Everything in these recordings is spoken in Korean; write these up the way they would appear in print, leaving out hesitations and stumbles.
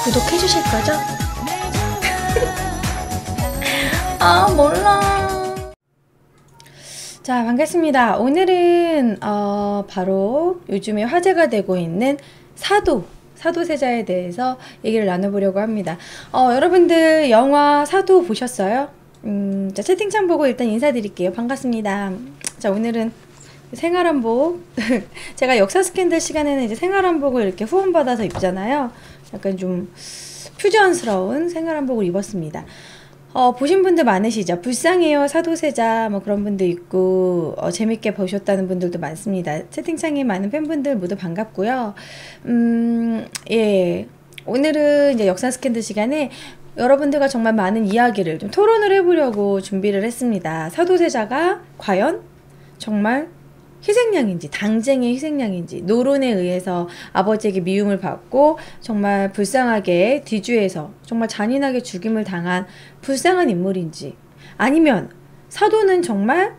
구독해 주실 거죠? 아, 몰라. 자, 반갑습니다. 오늘은 바로 요즘에 화제가 되고 있는 사도세자에 대해서 얘기를 나눠보려고 합니다. 여러분들 영화 사도 보셨어요? 자, 채팅창 보고 일단 인사드릴게요. 반갑습니다. 자, 오늘은 생활한복 제가 역사 스캔들 시간에는 이제 생활한복을 이렇게 후원받아서 입잖아요. 약간 좀 퓨전스러운 생활한복을 입었습니다. 보신 분들 많으시죠? 불쌍해요 사도세자 뭐 그런 분도 있고 재밌게 보셨다는 분들도 많습니다. 채팅창에 많은 팬분들 모두 반갑고요. 예, 오늘은 이제 역사 스캔들 시간에 여러분들과 정말 많은 이야기를 좀 토론을 해보려고 준비를 했습니다. 사도세자가 과연 정말 희생양인지, 당쟁의 희생양인지, 노론에 의해서 아버지에게 미움을 받고 정말 불쌍하게 뒤주에서 정말 잔인하게 죽임을 당한 불쌍한 인물인지, 아니면 사도는 정말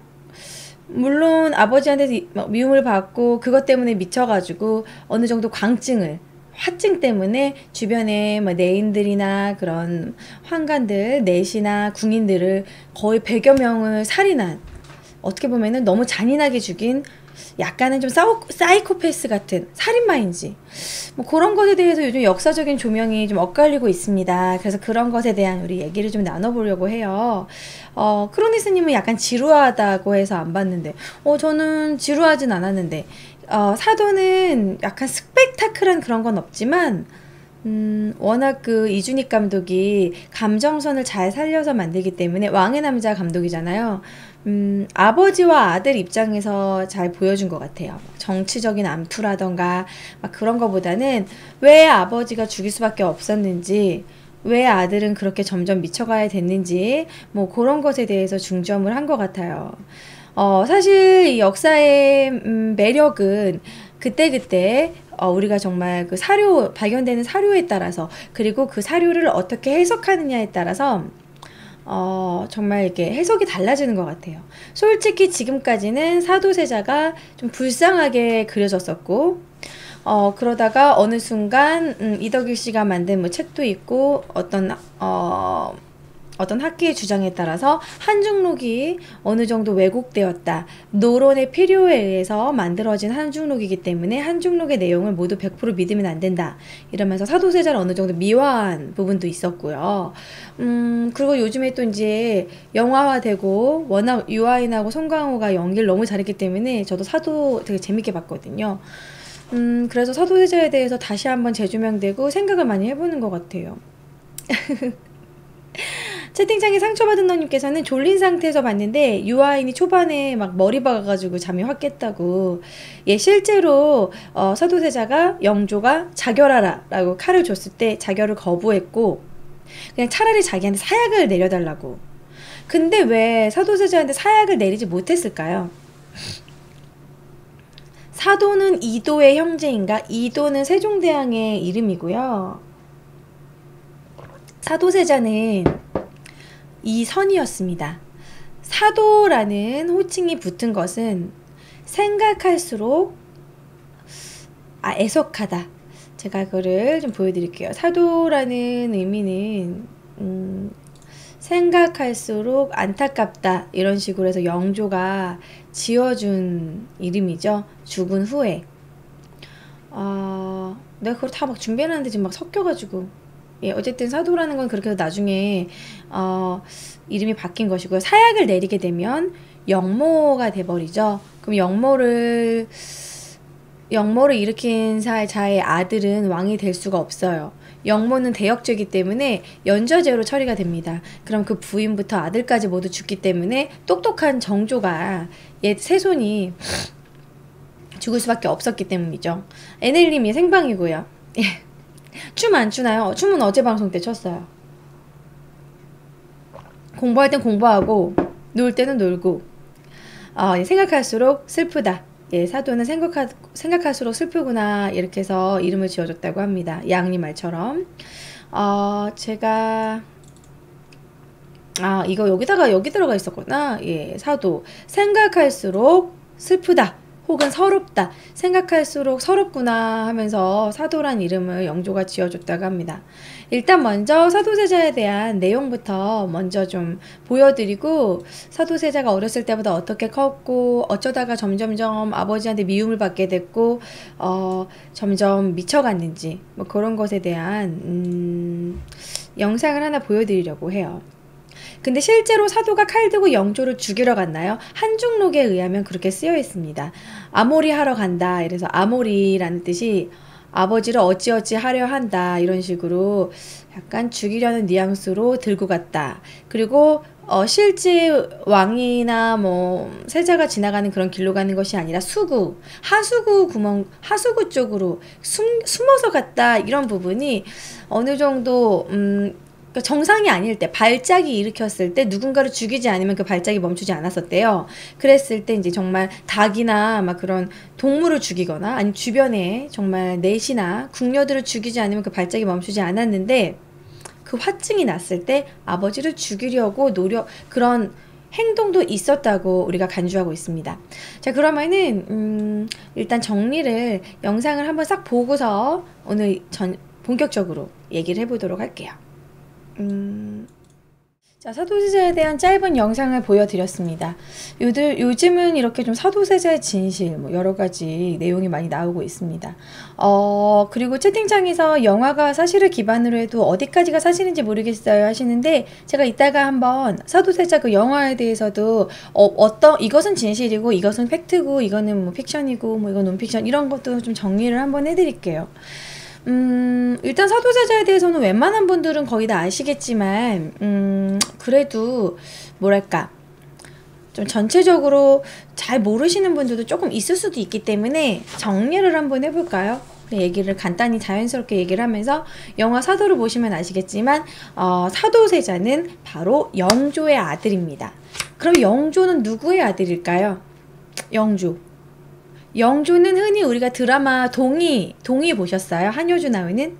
물론 아버지한테 미움을 받고 그것 때문에 미쳐가지고 어느 정도 화증 때문에 주변에 뭐 내인들이나 그런 환관들, 내시나 궁인들을 거의 100여 명을 살인한, 어떻게 보면은 너무 잔인하게 죽인 약간은 좀 사이코패스 같은 살인마인지, 뭐 그런 것에 대해서 요즘 역사적인 조명이 좀 엇갈리고 있습니다. 그래서 그런 것에 대한 우리 얘기를 좀 나눠보려고 해요. 크로니스님은 약간 지루하다고 해서 안 봤는데, 저는 지루하진 않았는데, 사도는 약간 스펙타클한 그런 건 없지만, 워낙 그 이준익 감독이 감정선을 잘 살려서 만들기 때문에, 왕의 남자 감독이잖아요. 아버지와 아들 입장에서 잘 보여준 것 같아요. 정치적인 암투라던가 막 그런 거보다는 왜 아버지가 죽일 수밖에 없었는지, 왜 아들은 그렇게 점점 미쳐가야 됐는지, 뭐 그런 것에 대해서 중점을 한 것 같아요. 사실 이 역사의 매력은 그때그때 우리가 정말 그 발견되는 사료에 따라서, 그리고 그 사료를 어떻게 해석하느냐에 따라서 정말 이렇게 해석이 달라지는 것 같아요. 솔직히 지금까지는 사도세자가 좀 불쌍하게 그려졌었고, 그러다가 어느 순간 이덕일 씨가 만든 뭐 책도 있고, 어떤 학계의 주장에 따라서 한중록이 어느 정도 왜곡되었다, 노론의 필요에 의해서 만들어진 한중록이기 때문에 한중록의 내용을 모두 100% 믿으면 안 된다, 이러면서 사도세자를 어느 정도 미화한 부분도 있었고요. 그리고 요즘에 또 이제 영화화되고 워낙 유아인하고 송강호가 연기를 너무 잘했기 때문에 저도 사도 되게 재밌게 봤거든요. 그래서 사도세자에 대해서 다시 한번 재조명되고 생각을 많이 해보는 것 같아요. 채팅창에 상처받은 너님께서는 졸린 상태에서 봤는데 유아인이 초반에 막 머리 박아가지고 잠이 확 깼다고. 예, 실제로 사도세자가 영조가 자결하라 라고 칼을 줬을 때 자결을 거부했고, 그냥 차라리 자기한테 사약을 내려달라고. 근데 왜 사도세자한테 사약을 내리지 못했을까요? 사도는 이도의 형제인가? 이도는 세종대왕의 이름이고요. 사도세자는 이선이었습니다. 사도라는 호칭이 붙은 것은 생각할수록 애석하다. 제가 그거를 좀 보여드릴게요. 사도라는 의미는 생각할수록 안타깝다, 이런 식으로 해서 영조가 지어준 이름이죠. 죽은 후에. 내가 그걸 다 막 준비해놨는데 지금 막 섞여가지고. 예, 어쨌든 사도라는 건 그렇게 해서 나중에 이름이 바뀐 것이고요. 사약을 내리게 되면 영모가 돼버리죠. 그럼 영모를 일으킨 자의 아들은 왕이 될 수가 없어요. 영모는 대역죄이기 때문에 연좌제로 처리가 됩니다. 그럼 그 부인부터 아들까지 모두 죽기 때문에 똑똑한 정조가 옛 세손이 죽을 수밖에 없었기 때문이죠. 에넬님이 생방이고요. 예. 춤 안 추나요? 춤은 어제 방송 때 췄어요. 공부할 땐 공부하고 놀 때는 놀고. 생각할수록 슬프다. 예, 사도는 생각할수록 슬프구나, 이렇게 해서 이름을 지어줬다고 합니다. 양님 말처럼. 제가 이거 여기 들어가 있었구나. 예, 사도 생각할수록 슬프다. 혹은 서럽다 생각할수록 서럽구나 하면서 사도란 이름을 영조가 지어줬다고 합니다. 일단 먼저 사도세자에 대한 내용부터 먼저 좀 보여드리고, 사도세자가 어렸을 때보다 어떻게 컸고 어쩌다가 점점점 아버지한테 미움을 받게 됐고 점점 미쳐갔는지 뭐 그런 것에 대한 영상을 하나 보여드리려고 해요. 근데 실제로 사도가 칼 들고 영조를 죽이러 갔나요? 한중록에 의하면 그렇게 쓰여 있습니다. 아모리 하러 간다. 이래서 아모리라는 뜻이 아버지를 어찌어찌 하려 한다, 이런 식으로 약간 죽이려는 뉘앙스로 들고 갔다. 그리고 실제 왕이나 뭐 세자가 지나가는 그런 길로 가는 것이 아니라 수구, 하수구 쪽으로 숨어서 갔다, 이런 부분이 어느 정도 그러니까 정상이 아닐 때, 발작이 일으켰을 때 누군가를 죽이지 않으면 그 발작이 멈추지 않았었대요. 그랬을 때 이제 정말 닭이나 막 그런 동물을 죽이거나 아니면 주변에 정말 넷이나 궁녀들을 죽이지 않으면 그 발작이 멈추지 않았는데, 그 화증이 났을 때 아버지를 죽이려고 그런 행동도 있었다고 우리가 간주하고 있습니다. 자, 그러면은 일단 정리를, 영상을 한번 싹 보고서 오늘 본격적으로 얘기를 해보도록 할게요. 자, 사도세자에 대한 짧은 영상을 보여드렸습니다. 요즘은 이렇게 좀 사도세자의 진실, 뭐 여러 가지 내용이 많이 나오고 있습니다. 그리고 채팅창에서 영화가 사실을 기반으로 해도 어디까지가 사실인지 모르겠어요 하시는데, 제가 이따가 한번 사도세자 그 영화에 대해서도 이것은 진실이고 이것은 팩트고 이거는 뭐 픽션이고 뭐 이건 논픽션, 이런 것도 좀 정리를 한번 해드릴게요. 일단 사도세자에 대해서는 웬만한 분들은 거의 다 아시겠지만, 그래도 뭐랄까 좀 전체적으로 잘 모르시는 분들도 조금 있을 수도 있기 때문에 정리를 한번 해볼까요? 얘기를 간단히 자연스럽게 얘기를 하면서, 영화 사도를 보시면 아시겠지만 사도세자는 바로 영조의 아들입니다. 그럼 영조는 누구의 아들일까요? 영조는 흔히 우리가 드라마 동의 보셨어요? 한효주 나오는?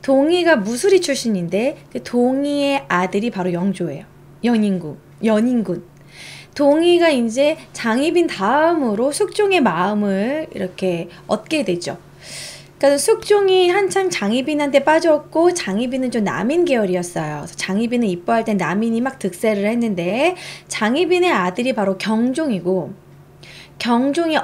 동의가 무술이 출신인데 그 동의의 아들이 바로 영조예요. 연인군. 동의가 이제 장희빈 다음으로 숙종의 마음을 이렇게 얻게 되죠. 그러니까 숙종이 한창 장희빈한테 빠졌고, 장희빈은 좀 남인 계열이었어요. 그래서 장희빈을 이뻐할 땐 남인이 막 득세를 했는데, 장희빈의 아들이 바로 경종이고, 경종이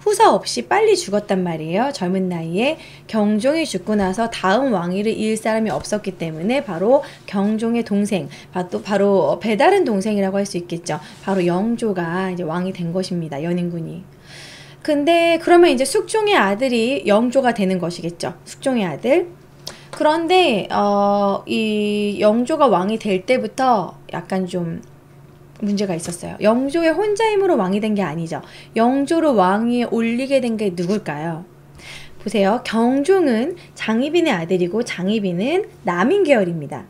후사 없이 빨리 죽었단 말이에요. 젊은 나이에. 경종이 죽고 나서 다음 왕위를 이을 사람이 없었기 때문에 바로 경종의 동생, 바로 배다른 동생이라고 할 수 있겠죠. 바로 영조가 이제 왕이 된 것입니다. 연인군이. 근데 그러면 이제 숙종의 아들이 영조가 되는 것이겠죠. 숙종의 아들. 그런데 이 영조가 왕이 될 때부터 약간 좀 문제가 있었어요. 영조의 혼자 힘으로 왕이 된 게 아니죠. 영조를 왕위에 올리게 된 게 누굴까요? 보세요. 경종은 장희빈의 아들이고, 장희빈은 남인 계열입니다.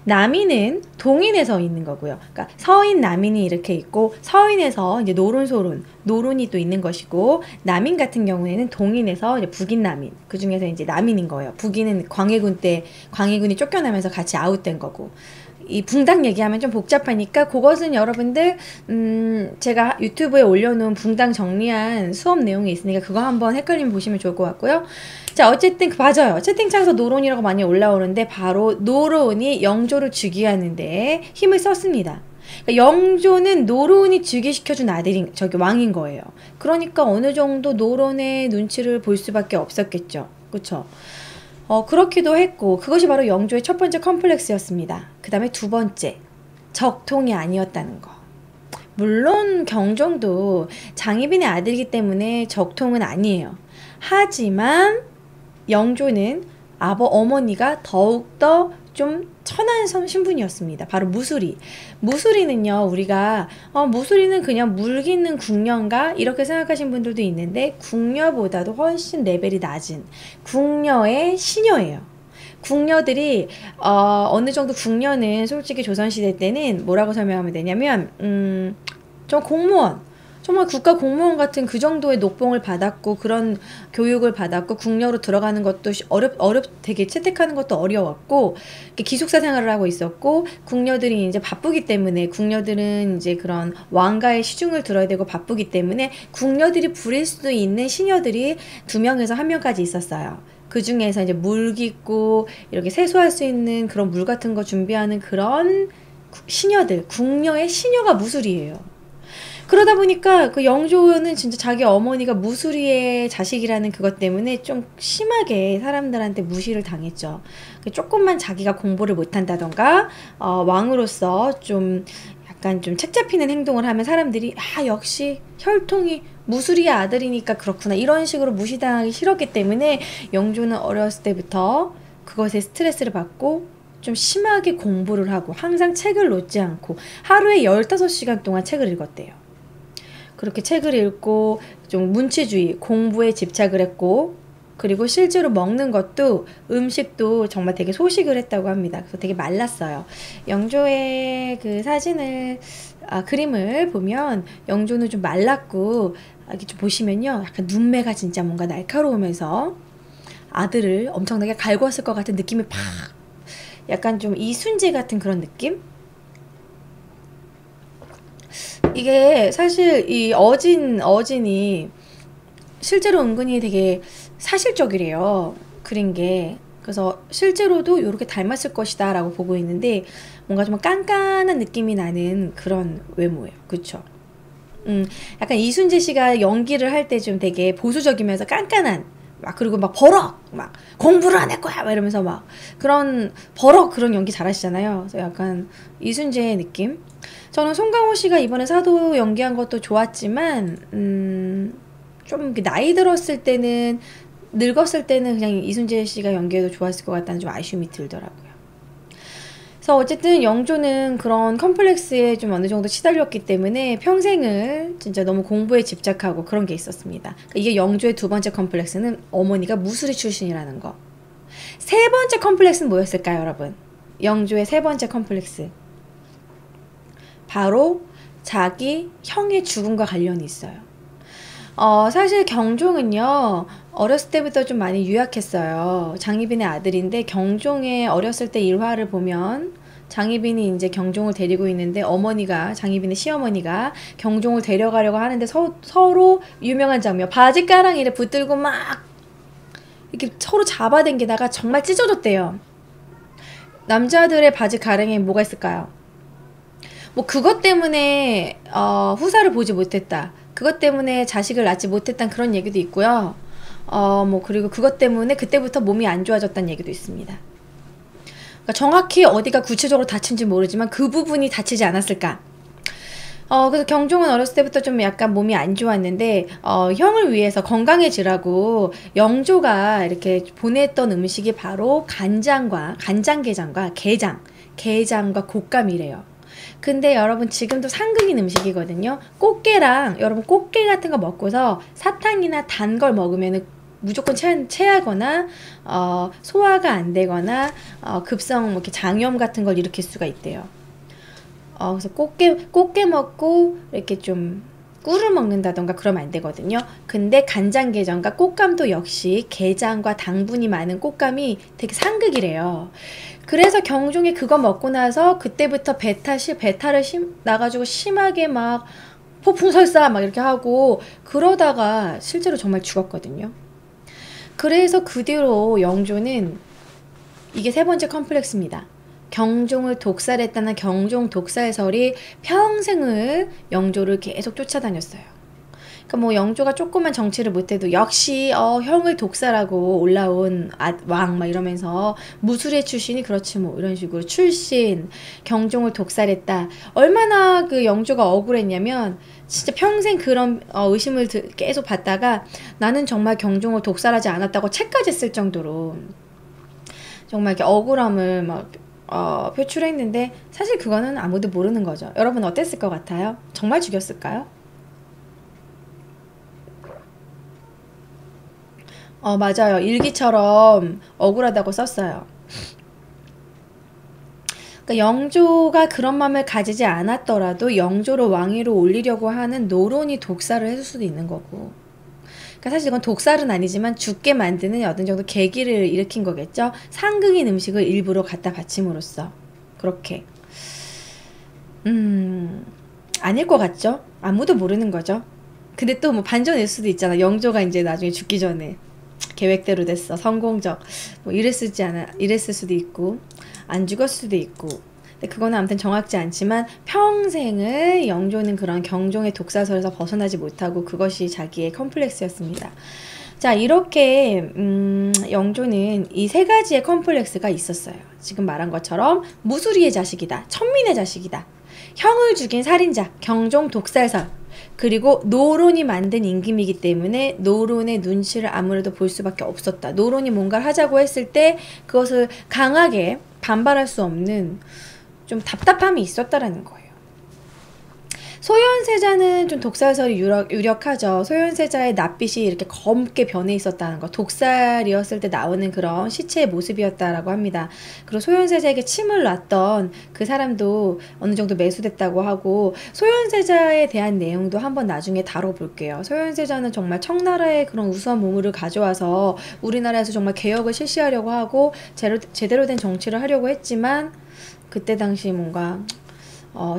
남인은 동인에서 있는 거고요. 그러니까 서인, 남인이 이렇게 있고, 서인에서 이제 노론이 또 있는 것이고, 남인 같은 경우에는 동인에서 이제 북인 남인, 그 중에서 이제 남인인 거예요. 북인은 광해군이 쫓겨나면서 같이 아웃된 거고. 이 붕당 얘기하면 좀 복잡하니까 그것은 여러분들 제가 유튜브에 올려놓은 붕당 정리한 수업 내용이 있으니까 그거 한번 헷갈리면 보시면 좋을 것 같고요. 자, 어쨌든 맞아요. 채팅창에서 노론이라고 많이 올라오는데, 바로 노론이 영조를 즉위하는데 힘을 썼습니다. 그러니까 영조는 노론이 즉위시켜준 왕인 거예요. 그러니까 어느 정도 노론의 눈치를 볼 수밖에 없었겠죠. 그쵸? 그렇기도 했고, 그것이 바로 영조의 첫 번째 컴플렉스였습니다. 그 다음에 두 번째, 적통이 아니었다는 거. 물론 경종도 장희빈의 아들이기 때문에 적통은 아니에요. 하지만 영조는 어머니가 더욱더 좀 천한 신분이었습니다. 바로 무술이는요, 우리가 무술이는 그냥 물깃는 궁녀인가 이렇게 생각하신 분들도 있는데, 궁녀보다도 훨씬 레벨이 낮은 궁녀의 시녀예요. 궁녀들이 어느 정도, 궁녀는 솔직히 조선시대 때는 뭐라고 설명하면 되냐면 좀 공무원, 정말 국가 공무원 같은 그 정도의 녹봉을 받았고 그런 교육을 받았고 궁녀로 들어가는 것도 되게 채택하는 것도 어려웠고 기숙사 생활을 하고 있었고 궁녀들이 이제 바쁘기 때문에 궁녀들은 이제 그런 왕가의 시중을 들어야 되고 바쁘기 때문에 궁녀들이 부릴 수도 있는 시녀들이 2명에서 1명까지 있었어요. 그 중에서 이제 물 깃고 이렇게 세수할 수 있는 그런 물 같은 거 준비하는 그런 시녀들, 궁녀의 시녀가 무술이에요. 그러다 보니까 그 영조는 진짜 자기 어머니가 무술이의 자식이라는 그것 때문에 좀 심하게 사람들한테 무시를 당했죠. 조금만 자기가 공부를 못한다던가 왕으로서 좀 약간 좀 책 잡히는 행동을 하면 사람들이 역시 혈통이 무술이의 아들이니까 그렇구나 이런 식으로 무시당하기 싫었기 때문에 영조는 어렸을 때부터 그것에 스트레스를 받고 좀 심하게 공부를 하고 항상 책을 놓지 않고 하루에 15시간 동안 책을 읽었대요. 그렇게 책을 읽고 좀 문치주의, 공부에 집착을 했고 그리고 실제로 먹는 것도 음식도 정말 되게 소식을 했다고 합니다. 그래서 되게 말랐어요. 영조의 그 사진을 그림을 보면 영조는 좀 말랐고 이렇게 좀 보시면요. 약간 눈매가 진짜 뭔가 날카로우면서 아들을 엄청나게 갈궜을 것 같은 느낌이 팍 약간 좀 이순재 같은 그런 느낌? 이게 사실 이 어진이 실제로 은근히 되게 사실적이래요. 그린 게. 그래서 실제로도 이렇게 닮았을 것이다 라고 보고 있는데 뭔가 좀 깐깐한 느낌이 나는 그런 외모예요. 그쵸? 약간 이순재 씨가 연기를 할 때 좀 되게 보수적이면서 깐깐한 그리고 막 버럭 막 공부를 안 할 거야 막 이러면서 막 그런 버럭 그런 연기 잘하시잖아요. 그래서 약간 이순재의 느낌. 저는 송강호 씨가 이번에 사도 연기한 것도 좋았지만 좀 나이 들었을 때는 늙었을 때는 그냥 이순재 씨가 연기해도 좋았을 것 같다는 좀 아쉬움이 들더라고요. 그래서 어쨌든 영조는 그런 컴플렉스에 좀 어느 정도 시달렸기 때문에 평생을 진짜 너무 공부에 집착하고 그런 게 있었습니다. 이게 영조의 2번째 컴플렉스는 어머니가 무술이 출신이라는 거. 3번째 컴플렉스는 뭐였을까요, 여러분? 영조의 3번째 컴플렉스. 바로 자기 형의 죽음과 관련이 있어요. 사실 경종은요, 어렸을 때부터 좀 많이 유약했어요. 장희빈의 아들인데, 경종의 어렸을 때 일화를 보면, 장희빈이 이제 경종을 데리고 있는데, 장희빈의 시어머니가 경종을 데려가려고 하는데, 서로 유명한 장면, 바지가랑이를 붙들고 막, 이렇게 서로 잡아당기다가 정말 찢어졌대요. 남자들의 바지가랑이에 뭐가 있을까요? 뭐 그것 때문에 후사를 보지 못했다. 그것 때문에 자식을 낳지 못했다는 그런 얘기도 있고요. 뭐 그리고 그것 때문에 그때부터 몸이 안 좋아졌다는 얘기도 있습니다. 그러니까 정확히 어디가 구체적으로 다친지 모르지만 그 부분이 다치지 않았을까. 그래서 경종은 어렸을 때부터 좀 약간 몸이 안 좋았는데 형을 위해서 건강해지라고 영조가 이렇게 보냈던 음식이 바로 간장게장과 게장과 곶감이래요. 근데 여러분 지금도 상극인 음식이거든요. 여러분 꽃게 같은 거 먹고서 사탕이나 단 걸 먹으면 무조건 체하거나 소화가 안 되거나 급성 이렇게 장염 같은 걸 일으킬 수가 있대요. 그래서 꽃게 먹고 이렇게 좀 꿀을 먹는다던가 그러면 안 되거든요. 근데 간장게장과 곶감도 역시 게장과 당분이 많은 곶감이 되게 상극이래요. 그래서 경종이 그거 먹고 나서 그때부터 배탈을 나가지고 심하게 막 폭풍설사 막 이렇게 하고 그러다가 실제로 정말 죽었거든요. 그래서 그 뒤로 영조는 이게 3번째 컴플렉스입니다. 경종을 독살했다는 경종 독살설이 평생을 영조를 계속 쫓아다녔어요. 그러니까 뭐 영조가 조그만 정치를 못해도 역시 형을 독살하고 올라온 왕 막 이러면서 무술의 출신이 그렇지 뭐 이런 식으로 출신 경종을 독살했다. 얼마나 그 영조가 억울했냐면 진짜 평생 그런 의심을 계속 받다가 나는 정말 경종을 독살하지 않았다고 책까지 쓸 정도로 정말 이렇게 억울함을 막 표출했는데 사실 그거는 아무도 모르는 거죠. 여러분 어땠을 것 같아요? 정말 죽였을까요? 맞아요. 일기처럼 억울하다고 썼어요. 그러니까 영조가 그런 마음을 가지지 않았더라도 영조를 왕위로 올리려고 하는 노론이 독살을 했을 수도 있는 거고. 그러니까 사실 이건 독살은 아니지만 죽게 만드는 어떤 정도 계기를 일으킨 거겠죠. 상극인 음식을 일부러 갖다 바침으로써. 그렇게. 아닐 것 같죠? 아무도 모르는 거죠. 근데 또 뭐 반전일 수도 있잖아. 영조가 이제 나중에 죽기 전에 계획대로 됐어. 성공적. 뭐 이랬을 수도 있고, 안 죽었을 수도 있고. 근데 그거는 아무튼 정확지 않지만 평생을 영조는 그런 경종의 독사설에서 벗어나지 못하고 그것이 자기의 컴플렉스였습니다. 자, 이렇게 영조는 이 세 가지의 컴플렉스가 있었어요. 지금 말한 것처럼 무수리의 자식이다. 천민의 자식이다. 형을 죽인 살인자, 경종 독살설. 그리고 노론이 만든 임금이기 때문에 노론의 눈치를 아무래도 볼 수밖에 없었다. 노론이 뭔가를 하자고 했을 때 그것을 강하게 반발할 수 없는 좀 답답함이 있었다라는 거예요. 소현세자는 좀 독살설이 유력하죠. 소현세자의 낯빛이 이렇게 검게 변해 있었다는 거. 독살이었을 때 나오는 그런 시체의 모습이었다라고 합니다. 그리고 소현세자에게 침을 놨던 그 사람도 어느 정도 매수됐다고 하고, 소현세자에 대한 내용도 한번 나중에 다뤄볼게요. 소현세자는 정말 청나라의 그런 우수한 보물을 가져와서 우리나라에서 정말 개혁을 실시하려고 하고 제대로 된 정치를 하려고 했지만 그때 당시 뭔가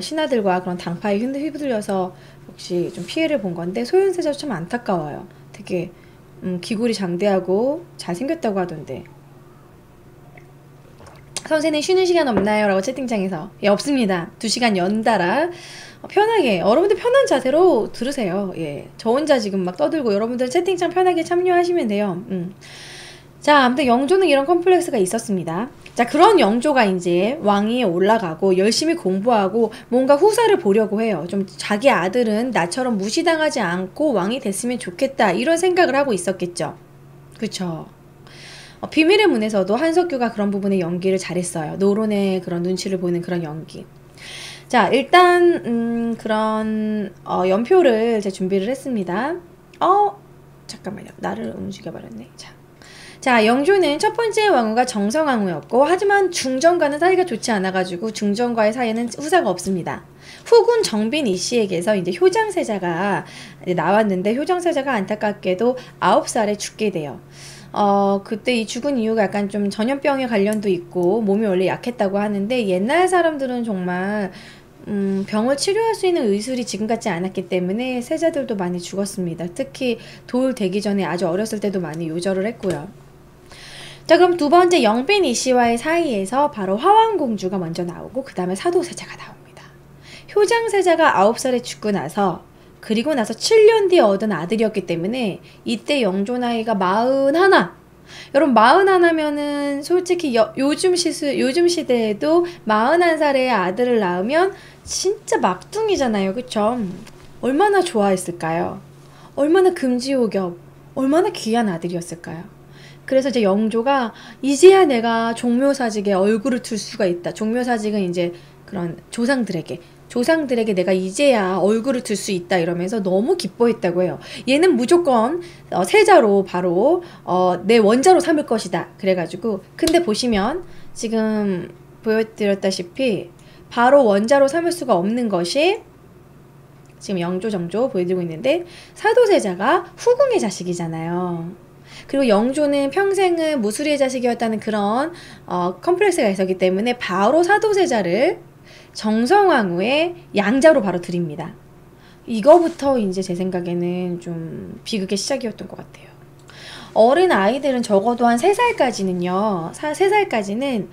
신하들과 그런 당파에 휘둘려서 역시 좀 피해를 본 건데, 소현세자도 참 안타까워요. 되게 기골이 장대하고 잘생겼다고 하던데. 선생님 쉬는 시간 없나요? 라고 채팅창에서. 예, 없습니다. 2시간 연달아 편하게, 여러분들 편한 자세로 들으세요. 예, 저 혼자 지금 막 떠들고 여러분들 채팅창 편하게 참여하시면 돼요. 자, 아무튼 영조는 이런 컴플렉스가 있었습니다. 자, 그런 영조가 이제 왕위에 올라가고 열심히 공부하고 뭔가 후사를 보려고 해요. 좀 자기 아들은 나처럼 무시당하지 않고 왕이 됐으면 좋겠다, 이런 생각을 하고 있었겠죠. 그쵸? 비밀의 문에서도 한석규가 그런 부분의 연기를 잘했어요. 노론의 그런 눈치를 보는 그런 연기. 자, 일단 그런 연표를 제가 준비를 했습니다. 잠깐만요. 나를 움직여버렸네. 자, 영조는 첫 번째 왕후가 정성왕후였고, 하지만 중전과는 사이가 좋지 않아가지고 중전과의 사이에는 후사가 없습니다. 후군 정빈 이 씨에게서 이제 효장세자가 나왔는데, 효장세자가 안타깝게도 9살에 죽게 돼요. 그때 이 죽은 이유가 약간 좀 전염병에 관련도 있고 몸이 원래 약했다고 하는데, 옛날 사람들은 정말 병을 치료할 수 있는 의술이 지금 같지 않았기 때문에 세자들도 많이 죽었습니다. 특히 돌 되기 전에 아주 어렸을 때도 많이 요절을 했고요. 자, 그럼 두 번째 영빈 이 씨와의 사이에서 바로 화왕공주가 먼저 나오고 그 다음에 사도세자가 나옵니다. 효장세자가 9살에 죽고 나서, 그리고 나서 7년 뒤에 얻은 아들이었기 때문에 이때 영조 나이가 41. 여러분, 41면은 솔직히 요즘 시대에도 41살의 아들을 낳으면 진짜 막둥이잖아요. 그쵸? 얼마나 좋아했을까요? 얼마나 금지옥엽, 얼마나 귀한 아들이었을까요? 그래서 이제 영조가 이제야 내가 종묘사직에 얼굴을 둘 수가 있다. 종묘사직은 이제 그런 조상들에게 내가 이제야 얼굴을 둘 수 있다, 이러면서 너무 기뻐했다고 해요. 얘는 무조건 세자로 바로 내 원자로 삼을 것이다. 그래가지고, 근데 보시면 지금 보여드렸다시피 바로 원자로 삼을 수가 없는 것이 지금 영조, 정조 보여드리고 있는데, 사도세자가 후궁의 자식이잖아요. 그리고 영조는 평생은 무수리의 자식이었다는 그런 컴플렉스가 있었기 때문에 바로 사도세자를 정성왕후의 양자로 바로 드립니다. 이거부터 이제 제 생각에는 좀 비극의 시작이었던 것 같아요. 어린 아이들은 적어도 한 3살까지는요. 3살까지는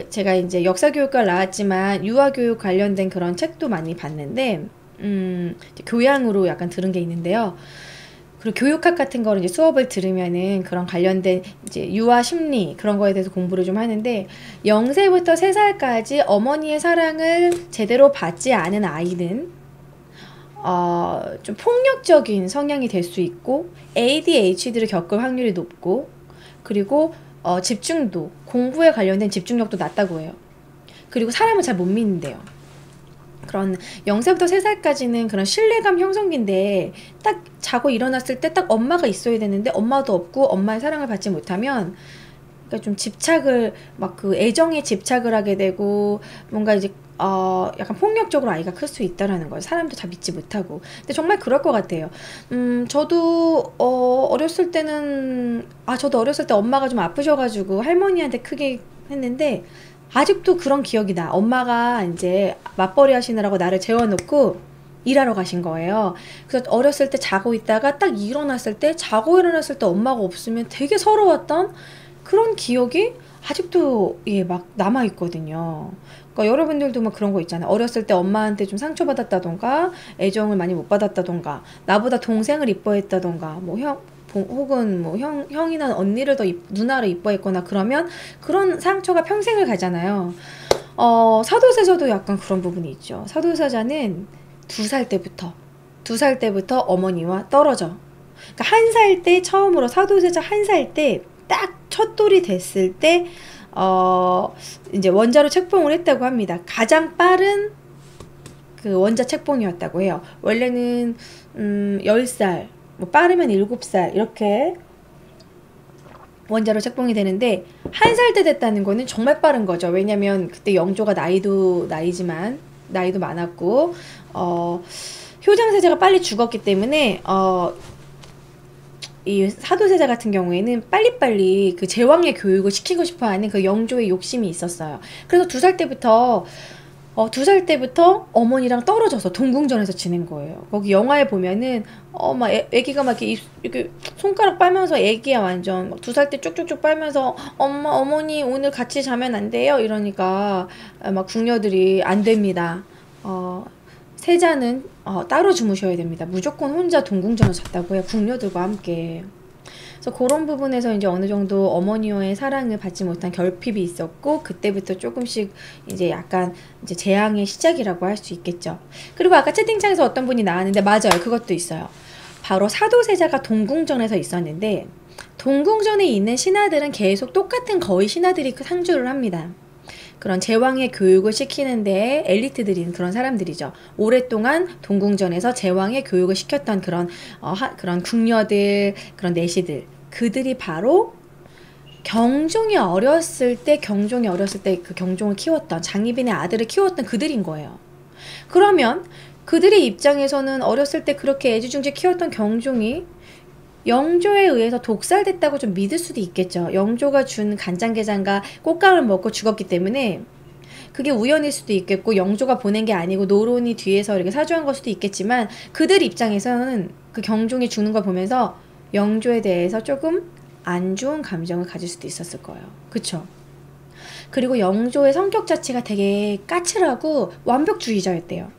제가 이제 역사교육과 나왔지만 유아교육 관련된 그런 책도 많이 봤는데, 교양으로 약간 들은 게 있는데요. 그리고 교육학 같은 거를 이제 수업을 들으면은 그런 관련된 이제 유아 심리 그런 거에 대해서 공부를 좀 하는데, 0세부터 3살까지 어머니의 사랑을 제대로 받지 않은 아이는 좀 폭력적인 성향이 될 수 있고, ADHD를 겪을 확률이 높고, 그리고 집중도, 공부에 관련된 집중력도 낮다고 해요. 그리고 사람을 잘 못 믿는데요. 그런 0세부터 3살까지는 그런 신뢰감 형성기인데, 딱 자고 일어났을 때 딱 엄마가 있어야 되는데 엄마도 없고 엄마의 사랑을 받지 못하면 그러니까 좀 집착을 막 그 애정에 집착을 하게 되고 뭔가 이제 약간 폭력적으로 아이가 클 수 있다라는 거예요. 사람도 다 믿지 못하고. 근데 정말 그럴 것 같아요. 저도 어렸을 때는 저도 어렸을 때 엄마가 좀 아프셔가지고 할머니한테 크게 했는데 아직도 그런 기억이 나. 엄마가 이제 맞벌이 하시느라고 나를 재워놓고 일하러 가신 거예요. 그래서 어렸을 때 자고 있다가 딱 일어났을 때 자고 일어났을 때 엄마가 없으면 되게 서러웠던 그런 기억이 아직도 막 남아 있거든요. 그러니까 여러분들도 막 그런 거 있잖아요. 어렸을 때 엄마한테 좀 상처받았다던가 애정을 많이 못 받았다던가 나보다 동생을 이뻐했다던가 뭐 혹은 뭐 형이나 언니를 더 누나를 이뻐했거나 그러면 그런 상처가 평생을 가잖아요. 사도세자도 약간 그런 부분이 있죠. 사도세자는 2살 때부터 어머니와 떨어져. 그러니까 1살 때 처음으로 사도세자 1살 때 딱 첫돌이 됐을 때 이제 원자로 책봉을 했다고 합니다. 가장 빠른 그 원자 책봉이었다고 해요. 원래는 10살, 뭐 빠르면 7살 이렇게 원자로 책봉이 되는데 1살 때 됐다는 거는 정말 빠른 거죠. 왜냐면 그때 영조가 나이도 많았고 효장세자가 빨리 죽었기 때문에 이 사도세자 같은 경우에는 빨리빨리 그 제왕의 교육을 시키고 싶어하는 그 영조의 욕심이 있었어요. 그래서 2살 때부터 어머니랑 떨어져서 동궁전에서 지낸 거예요. 거기 영화에 보면은 막 애기가 막 이렇게 손가락 빨면서 애기야 완전 막 2살 때 쭉쭉쭉 빨면서 어머니 오늘 같이 자면 안 돼요? 이러니까 막 궁녀들이 안 됩니다. 세자는 따로 주무셔야 됩니다. 무조건 혼자 동궁전에서 잤다고 해요. 궁녀들과 함께. 그래서 그런 부분에서 이제 어느 정도 어머니와의 사랑을 받지 못한 결핍이 있었고 그때부터 조금씩 이제 약간 이제 재앙의 시작이라고 할 수 있겠죠. 그리고 아까 채팅창에서 어떤 분이 나왔는데 맞아요. 그것도 있어요. 바로 사도세자가 동궁전에서 있었는데 동궁전에 있는 신하들은 계속 똑같은 거의 신하들이 상주를 합니다. 그런 제왕의 교육을 시키는데 엘리트들인 그런 사람들이죠. 오랫동안 동궁전에서 제왕의 교육을 시켰던 그런 그런 궁녀들, 그런 내시들, 그들이 바로 경종이 어렸을 때 그 경종을 키웠던 장희빈의 아들을 키웠던 그들인 거예요. 그러면 그들의 입장에서는 어렸을 때 그렇게 애지중지 키웠던 경종이 영조에 의해서 독살됐다고 좀 믿을 수도 있겠죠. 영조가 준 간장게장과 꽃감을 먹고 죽었기 때문에 그게 우연일 수도 있겠고 영조가 보낸 게 아니고 노론이 뒤에서 이렇게 사주한 걸 수도 있겠지만 그들 입장에서는 그 경종이 죽는 걸 보면서 영조에 대해서 조금 안 좋은 감정을 가질 수도 있었을 거예요. 그쵸? 그리고 영조의 성격 자체가 되게 까칠하고 완벽주의자였대요.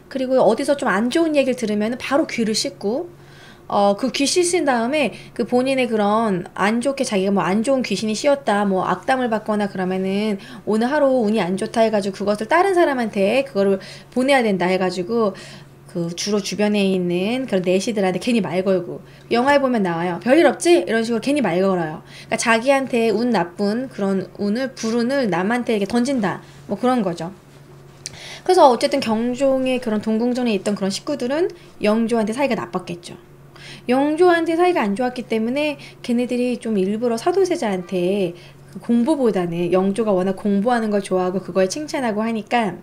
그리고 어디서 좀 안 좋은 얘기를 들으면 바로 귀를 씻고 그 귀 씻은 다음에 그 본인의 그런 안 좋게 자기가 뭐 안 좋은 귀신이 씌었다 뭐 악담을 받거나 그러면은 오늘 하루 운이 안 좋다 해가지고 그것을 다른 사람한테 그거를 보내야 된다 해가지고 그 주로 주변에 있는 그런 내시들한테 괜히 말 걸고 영화에 보면 나와요. 별일 없지? 이런 식으로 괜히 말 걸어요. 그러니까 자기한테 운 나쁜 그런 불운을 남한테 이렇게 던진다 뭐 그런 거죠. 그래서 어쨌든 경종의 그런 동궁전에 있던 그런 식구들은 영조한테 사이가 나빴겠죠. 영조한테 사이가 안 좋았기 때문에 걔네들이 좀 일부러 사도세자한테 공부보다는 영조가 워낙 공부하는 걸 좋아하고 그거에 칭찬하고 하니까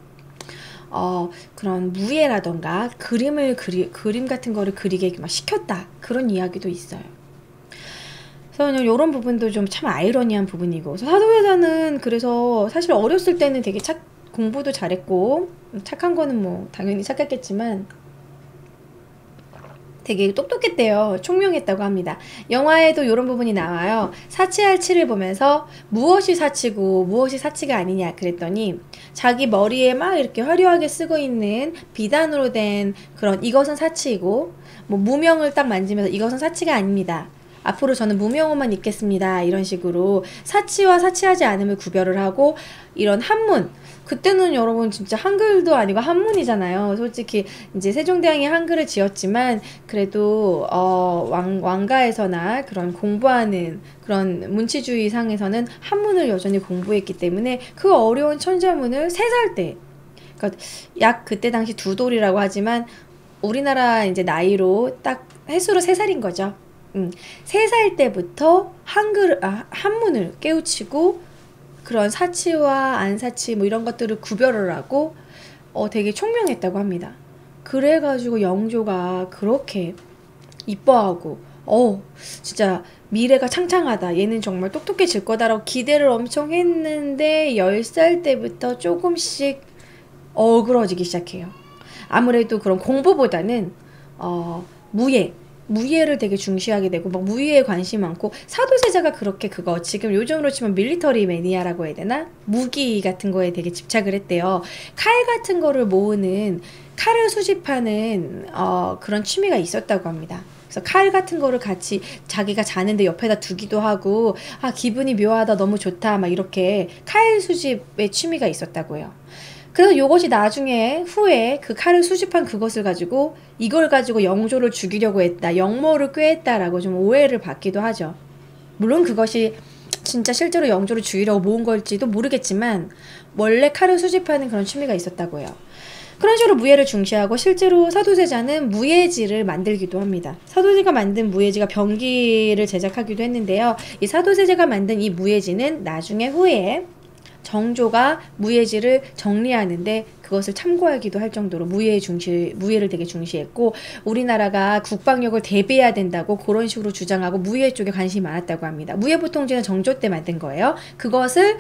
그런 무예라던가 그림 같은 거를 그리게 막 시켰다 그런 이야기도 있어요. 그래서 이런 부분도 좀 참 아이러니한 부분이고 사도세자는 그래서 사실 어렸을 때는 되게 공부도 잘했고 착한 거는 뭐 당연히 착했겠지만 되게 똑똑했대요. 총명했다고 합니다. 영화에도 이런 부분이 나와요. 사치할 치를 보면서 무엇이 사치고 무엇이 사치가 아니냐 그랬더니 자기 머리에 막 이렇게 화려하게 쓰고 있는 비단으로 된 그런 이것은 사치이고 뭐 무명을 딱 만지면서 이것은 사치가 아닙니다. 앞으로 저는 무명옷만 입겠습니다. 이런 식으로 사치와 사치하지 않음을 구별을 하고 이런 한문 그때는 여러분 진짜 한글도 아니고 한문이잖아요. 솔직히 이제 세종대왕이 한글을 지었지만 그래도 왕가에서나 그런 공부하는 그런 문치주의 상에서는 한문을 여전히 공부했기 때문에 그 어려운 천자문을 3살 때 그러니까 약 그때 당시 2돌이라고 하지만 우리나라 이제 나이로 딱 횟수로 3살인 거죠. 3살 때부터 한문을 깨우치고 그런 사치와 안사치 뭐 이런 것들을 구별을 하고 되게 총명했다고 합니다. 그래가지고 영조가 그렇게 이뻐하고 진짜 미래가 창창하다, 얘는 정말 똑똑해질 거다라고 기대를 엄청 했는데 10살 때부터 조금씩 어그러지기 시작해요. 아무래도 그런 공부보다는 무예를 되게 중시하게 되고 막 무예에 관심이 많고, 사도세자가 그렇게 그거 지금 요즘으로 치면 밀리터리 매니아라고 해야 되나? 무기 같은 거에 되게 집착을 했대요. 칼 같은 거를 모으는, 칼을 수집하는 그런 취미가 있었다고 합니다. 그래서 칼 같은 거를 같이 자기가 자는데 옆에다 두기도 하고, 기분이 묘하다, 너무 좋다, 막 이렇게 칼 수집의 취미가 있었다고요. 그래서 요것이 나중에 후에 그 칼을 수집한 그것을 가지고 이걸 가지고 영조를 죽이려고 했다, 영모를 꾀했다라고 좀 오해를 받기도 하죠. 물론 그것이 진짜 실제로 영조를 죽이려고 모은 걸지도 모르겠지만 원래 칼을 수집하는 그런 취미가 있었다고 해요. 그런 식으로 무예를 중시하고 실제로 사도세자는 무예지를 만들기도 합니다. 사도세자가 만든 무예지가 병기를 제작하기도 했는데요. 이 사도세자가 만든 이 무예지는 나중에 후에 정조가 무예지를 정리하는데 그것을 참고하기도 할 정도로 무예를 되게 중시했고, 우리나라가 국방력을 대비해야 된다고 그런 식으로 주장하고 무예 쪽에 관심이 많았다고 합니다. 무예부통제는 정조 때 만든 거예요. 그것을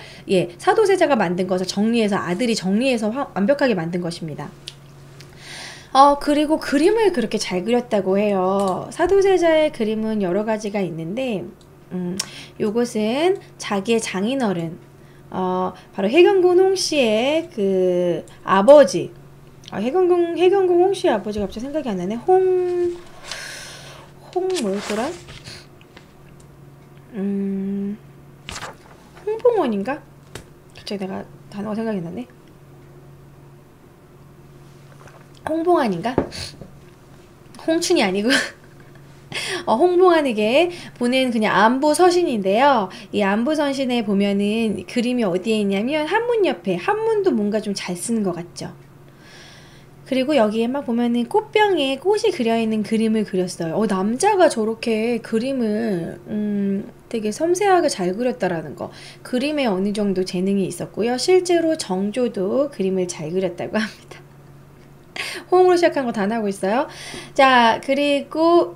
사도세자가 만든 것을 정리해서, 아들이 정리해서 완벽하게 만든 것입니다. 그리고 그림을 그렇게 잘 그렸다고 해요. 사도세자의 그림은 여러 가지가 있는데 요것은 자기의 장인어른, 바로 해경궁 홍씨의 그 아버지, 해경궁 홍씨의 아버지가 갑자기 생각이 안 나네. 뭐였더라? 홍봉원인가? 갑자기 내가 단어가 생각이 안 나네. 홍봉안인가? 홍춘이 아니고 홍봉안에게 보낸 그냥 안부 서신인데요. 이 안부 서신에 보면은 그림이 어디에 있냐면 한문 옆에, 한문도 뭔가 좀 잘 쓰는 것 같죠. 그리고 여기에 막 보면은 꽃병에 꽃이 그려있는 그림을 그렸어요. 남자가 저렇게 그림을 되게 섬세하게 잘 그렸다라는 거, 그림에 어느 정도 재능이 있었고요. 실제로 정조도 그림을 잘 그렸다고 합니다. 호응으로 시작한 거 다 나오고 있어요. 자, 그리고